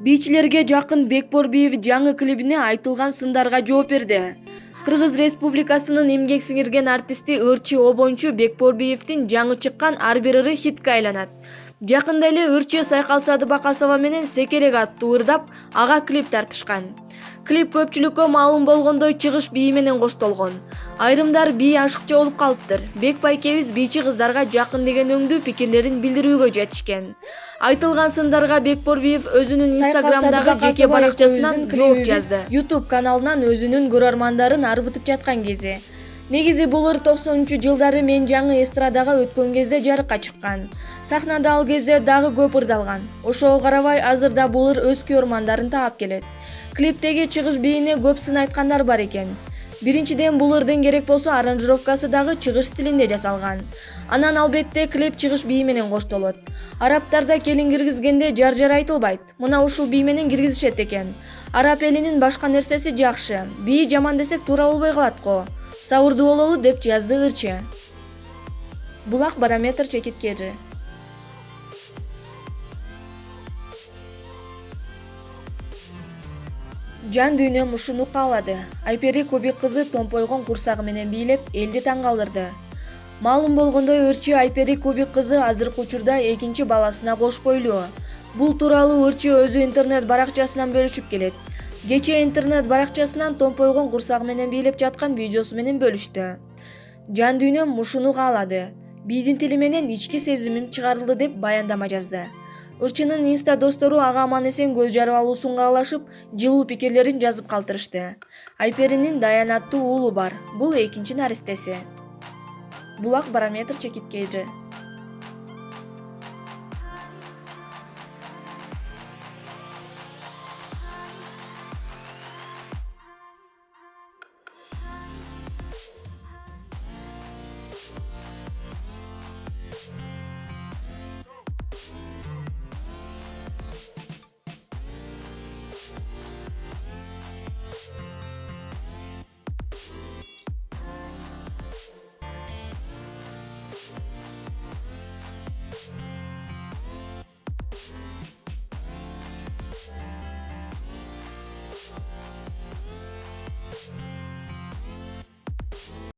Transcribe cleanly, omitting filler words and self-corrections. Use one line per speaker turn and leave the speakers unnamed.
Бийчилерге жакын Бекборбиев жаңы клибине айтылган сындарга жооп берди. Кыргыз Республикасынын эмгек сиңирген артисти ырчы обончу Бекборбиевдин жаңы чыккан ар бир ыры хитке айланат. Жакында эле ырчы Сайкал Садыбакасова менен Секерек аттуу ырдап ага клип тартышкан. Клип көпчүлүккө маалым болгондой чыгыш бии менен коштолгон. Айрымдар бии ашыкча болуп калыптыр. Бек байкебиз бийчи кыздарга жакын деген өңдүү пикирлерин билдирүүгө жетишкен. Айтылган сындарга Бекборбиев өзүнүн Инстаграмдагы жеке баракчасынан жооп жазды. YouTube каналынан өзүнүн көрөрмандарын арбытып жаткан кези. Негизи бул ыр 90-жылдары Мен жаңы эстрадага өткөн кезде жарыкка чыккан. Сахнада ал кезде дагы көп ырдалган. Ошого карабай азыр да бул ыр өз көрөрмандарын таап келет. Клиптеги чыгыш бийине көп сын айткандар бар экен. Биринчиден, бул ырдын керек болсо аранжировкасы дагы чыгыш стилинде жасалган. Анан албетте клип чыгыш бии менен коштолот. Арабтарда келин киргизгенде жар айтылбайт. Мына ушул бий менен киргизишет экен. Араб элинин башка нерсеси жакшы. Бии жаман десек туура болбой калат го. Сабырдуу бололу деп жазды ырчы. Булак барометр чекиткери. Жан дүйнөм ушуну каалады. Айпери Кубик кызы томпойгон курсагы менен бийлеп, элди таң калтырды. Маалым болгондой, ырчы Айпери Кубик кызы азыркы учурда экинчи баласына кош бойлуу. Бул тууралуу ырчы өзү интернет баракчасынан бөлүшүп келет. Кечээ интернет баракчасынан томпойгон курсагы менен бийлеп жаткан видеосу менен бөлүштү. Жан дүйнөм ушуну каалады. Бийдин тили менен ички сезимим чыгарылды деп баяндама жазды. Ырчынын инста достору ага аман-эсен көз жарып алуусун каалашып, жылуу пикирлерин жазып калтырышты. Айперинин Даян аттуу уулу бар. Бул экинчи наристеси. Булак барометр чекиткери.